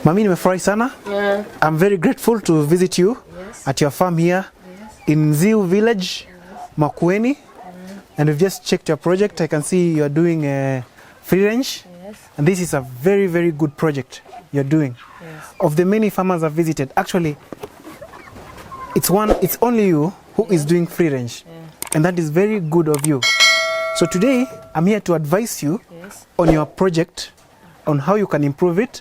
Mami, nimefurahi sana. Yeah. I'm very grateful to visit you at your farm here in Ziu village, Makueni. And we've just checked your project. I can see you're doing a free range. And this is a very, very good project you're doing. Of the many farmers I've visited, actually, it's only you who is doing free range. And that is very good of you. So today, I'm here to advise you on your project, on how you can improve it,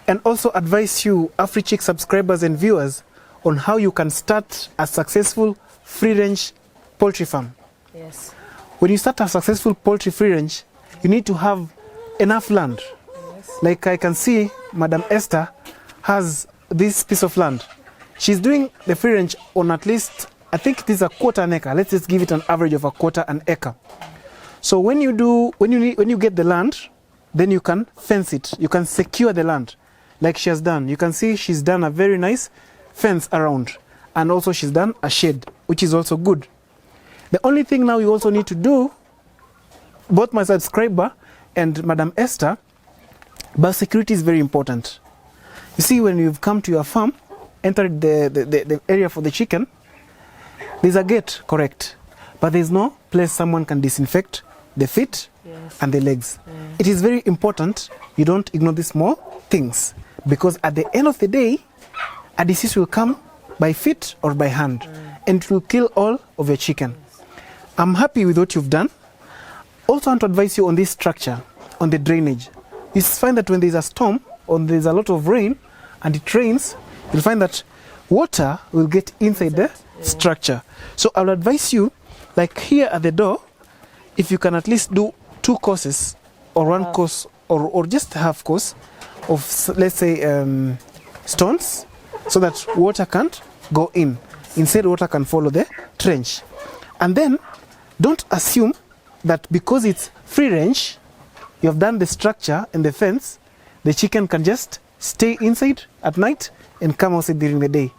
and also advise you, AfriChick subscribers and viewers, on how you can start a successful free-range poultry farm. Yes. When you start a successful poultry free-range, you need to have enough land. Like I can see, Madam Esther has this piece of land. She's doing the free-range on at least, I think it is a quarter an acre. Let's just give it an average of a quarter an acre. So when you get the land, then you can fence it. You can secure the land like she has done. You can see she's done a very nice fence around, and also she's done a shade, which is also good. The only thing now you also need to do, both my subscriber and Madam Esther, biosecurity is very important. You see, when you've come to your farm, entered the area for the chicken, there's a gate, correct, but there's no place someone can disinfect the feet and the legs. It is very important you don't ignore these small things, because at the end of the day, a disease will come by feet or by hand, and it will kill all of your chicken. I'm happy with what you've done. Also, I want to advise you on this structure, on the drainage. You find that when there's a storm or there's a lot of rain and it rains, you'll find that water will get inside the structure. So I'll advise you, like here at the door, if you can at least do 2 courses or 1 course or just half course of, let's say, stones, so that water can't go in. Instead, water can follow the trench. And then don't assume that because it's free range, you have done the structure and the fence, the chicken can just stay inside at night and come outside during the day.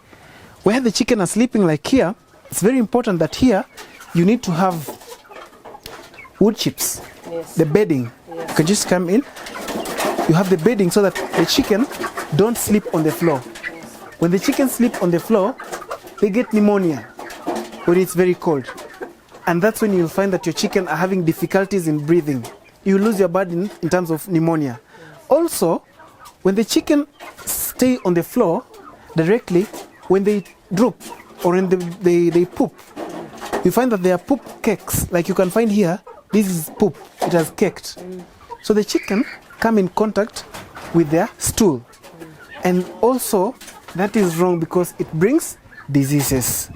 Where the chicken are sleeping, like here, it's very important that here you need to have wood chips, the bedding. You can just come in, you have the bedding so that the chicken don't sleep on the floor. When the chicken sleep on the floor, they get pneumonia when it's very cold. And that's when you'll find that your chicken are having difficulties in breathing. You lose your burden in terms of pneumonia. Also, when the chicken stay on the floor directly, when they droop or when they poop, you find that they are poop cakes. Like you can find here, this is poop, it has caked. So the chicken come in contact with their stool. And also, that is wrong because it brings diseases.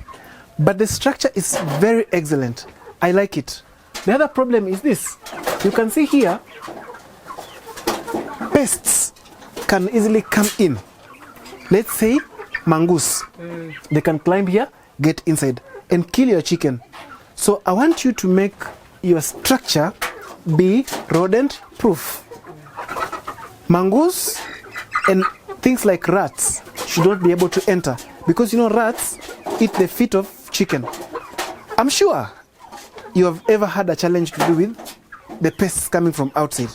But the structure is very excellent. I like it. The other problem is this. You can see here, pests can easily come in. Let's say mongoose. They can climb here, get inside, and kill your chicken. So I want you to make your structure be rodent proof. Mongoose and things like rats should not be able to enter, because you know rats eat the feet of chicken. I'm sure you have ever had a challenge to do with the pests coming from outside.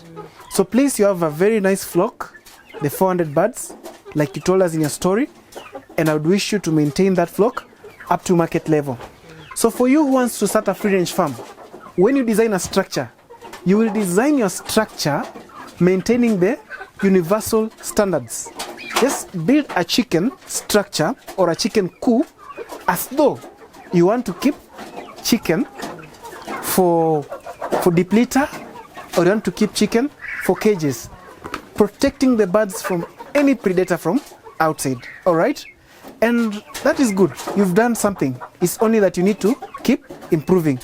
So please, you have a very nice flock, the 400 birds, like you told us in your story, and I would wish you to maintain that flock up to market level. So for you who wants to start a free range farm, when you design a structure, you will design your structure maintaining the universal standards. Just build a chicken structure or a chicken coop as though you want to keep chicken for deep litter, or you want to keep chicken for cages, protecting the birds from any predator from outside. All right? And that is good. You've done something. It's only that you need to keep improving.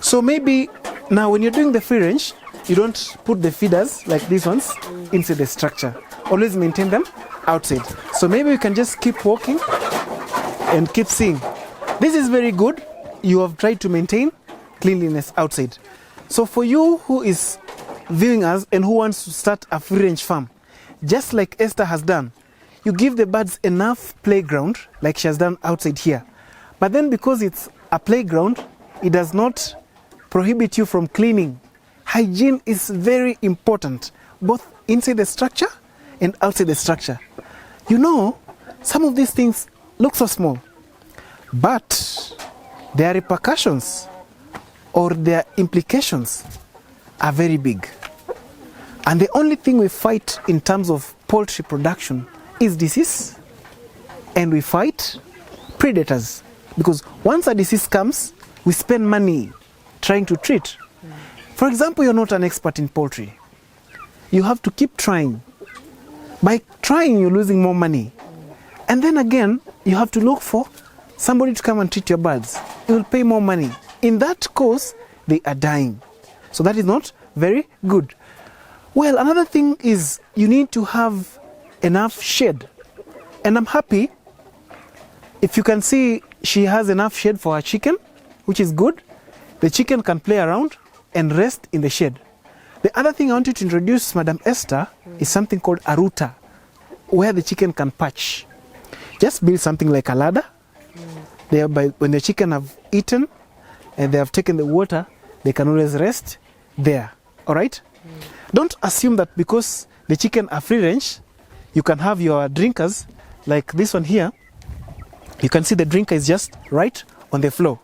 So maybe now when you're doing the free range, you don't put the feeders like these ones inside the structure. Always maintain them outside. So maybe you can just keep walking and keep seeing. This is very good. You have tried to maintain cleanliness outside. So for you who is viewing us and who wants to start a free range farm, just like Esther has done, you give the birds enough playground like she has done outside here. But then because it's a playground, it does not prohibit you from cleaning. Hygiene is very important, both inside the structure and outside the structure. You know, some of these things look so small, but their repercussions or their implications are very big. And the only thing we fight in terms of poultry production is disease, and we fight predators. Because once a disease comes, we spend money trying to treat. For example, you're not an expert in poultry. You have to keep trying. By trying, you're losing more money. And then again, you have to look for somebody to come and treat your birds. You will pay more money. In that course, they are dying. So that is not very good. Well, another thing is you need to have enough shade. And I'm happy. If you can see, she has enough shade for her chicken, which is good. The chicken can play around and rest in the shade. The other thing I want you to introduce, Madam Esther, is something called a router, where the chicken can perch. Just build something like a ladder. Thereby, when the chicken have eaten and they have taken the water, they can always rest there. All right? Don't assume that because the chicken are free range, you can have your drinkers like this one here. You can see the drinker is just right on the floor.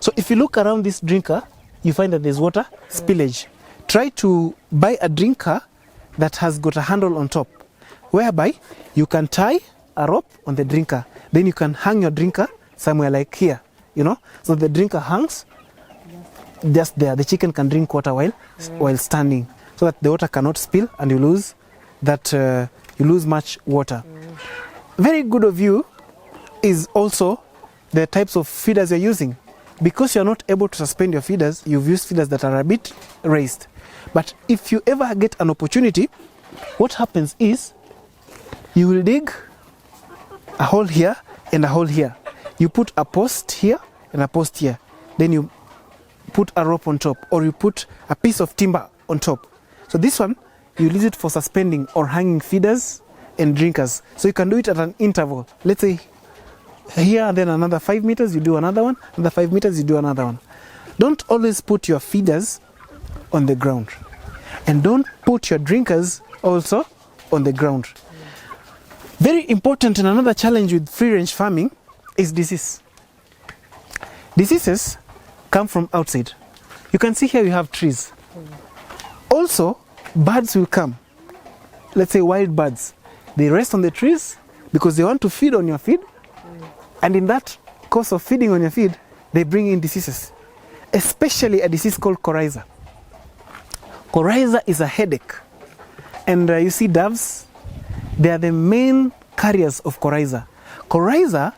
So if you look around this drinker, you find that there's water spillage. Try to buy a drinker that has got a handle on top, whereby you can tie a rope on the drinker. Then you can hang your drinker somewhere like here, you know, so the drinker hangs just there. The chicken can drink water while standing, so that the water cannot spill and you lose much water. Very good of you is also the types of feeders you're using. Because you're not able to suspend your feeders, you've used feeders that are a bit raised. But if you ever get an opportunity, what happens is you will dig a hole here and a hole here. You put a post here and a post here. Then you put a rope on top, or you put a piece of timber on top. So this one, you use it for suspending or hanging feeders and drinkers. So you can do it at an interval. Let's say here and then another 5 meters, you do another one. Another 5 meters, you do another one. Don't always put your feeders on the ground. And don't put your drinkers also on the ground. Very important, and another challenge with free-range farming is disease. Diseases come from outside. You can see here you have trees. Also, birds will come. Let's say wild birds. They rest on the trees because they want to feed on your feed. And in that course of feeding on your feed, they bring in diseases, especially a disease called coryza. Coryza is a headache. And you see doves, they are the main carriers of coryza. Coryza,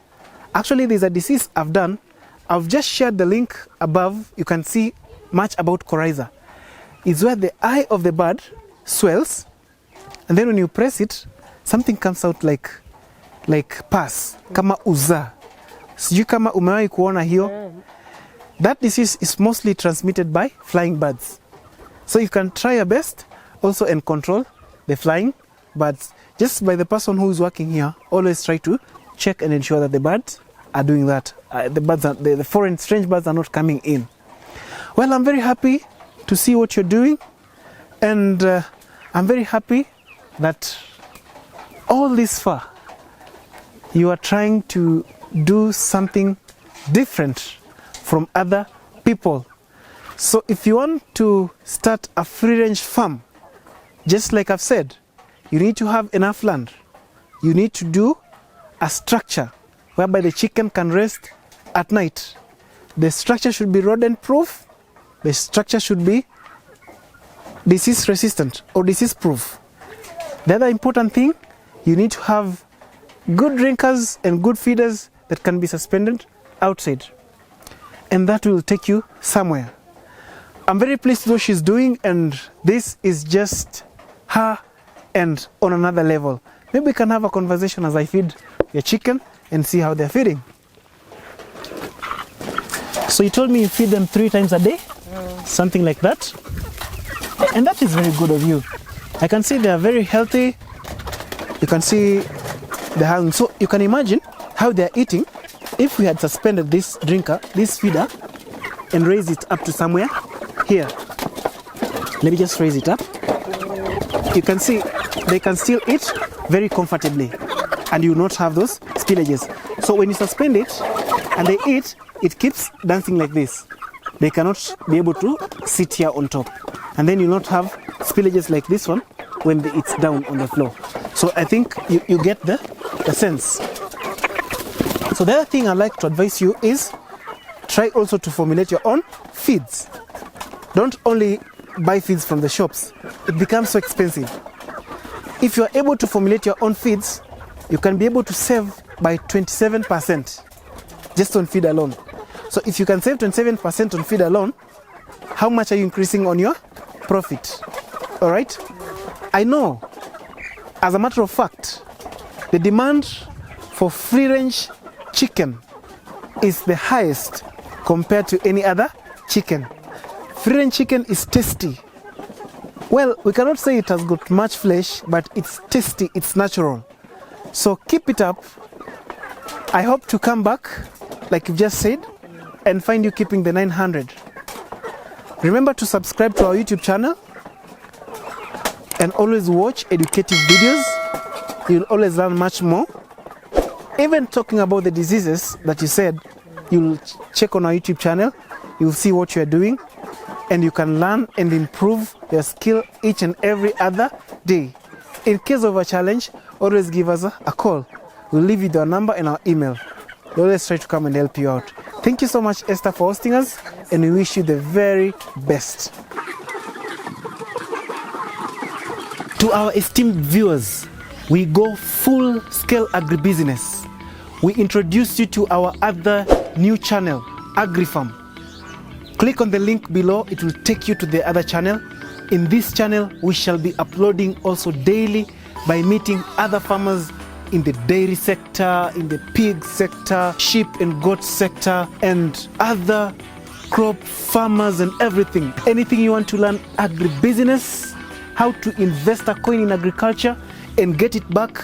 actually there's a disease I've just shared the link above. You can see much about coryza. It's where the eye of the bird swells, and then when you press it, something comes out like pus, kama uza. Sijui kama umewahi kuona hiyo. That disease is mostly transmitted by flying birds. So you can try your best also and control the flying birds. Just by the person who is working here, always try to check and ensure that the birds are doing that. The foreign strange birds are not coming in. Well, I'm very happy to see what you're doing, and I'm very happy that all this far you are trying to do something different from other people. So if you want to start a free-range farm, just like I've said, you need to have enough land. You need to do a structure whereby the chicken can rest at night. The structure should be rodent-proof. The structure should be disease-resistant or disease-proof. The other important thing, you need to have good drinkers and good feeders that can be suspended outside. And that will take you somewhere. I'm very pleased with what she's doing, and this is just her and on another level. Maybe we can have a conversation as I feed your chicken and see how they're feeding. So you told me you feed them 3 times a day? Something like that. And that is very good of you. I can see they are very healthy. You can see they're having, so you can imagine how they're eating if we had suspended this drinker, this feeder, and raised it up to somewhere here. Let me just raise it up. You can see they can still eat very comfortably. and you will not have those spillages. So when you suspend it and they eat, it keeps dancing like this. They cannot be able to sit here on top. And then you will not have spillages like this one when it's down on the floor. So I think you get the sense. So the other thing I'd like to advise you is try also to formulate your own feeds. Don't only buy feeds from the shops. It becomes so expensive. If you are able to formulate your own feeds, you can be able to save by 27% just on feed alone. So if you can save 27% on feed alone, how much are you increasing on your profit? All right? I know, as a matter of fact, the demand for free-range chicken is the highest compared to any other chicken. Free-range chicken is tasty. Well, we cannot say it has got much flesh, but it's tasty, it's natural. So keep it up. I hope to come back, like you've just said, and find you keeping the 900. Remember to subscribe to our YouTube channel and always watch educative videos. You'll always learn much more. Even talking about the diseases that you said, you'll check on our YouTube channel, you'll see what you're doing, and you can learn and improve your skill each and every other day. In case of a challenge, always give us a call. We'll leave you our number and our email. We'll always try to come and help you out. Thank you so much, Esther, for hosting us, and we wish you the very best. To our esteemed viewers, we go full-scale agribusiness. We introduce you to our other new channel, AgriFarm. Click on the link below, it will take you to the other channel. In this channel, we shall be uploading also daily by meeting other farmers in the dairy sector, in the pig sector, sheep and goat sector, and other crop farmers and everything. Anything you want to learn agribusiness, how to invest a coin in agriculture and get it back,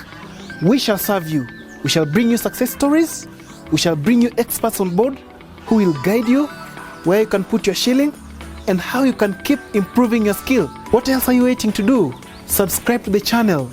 we shall serve you. We shall bring you success stories. We shall bring you experts on board who will guide you where you can put your shilling and how you can keep improving your skill. What else are you waiting to do? Subscribe to the channel.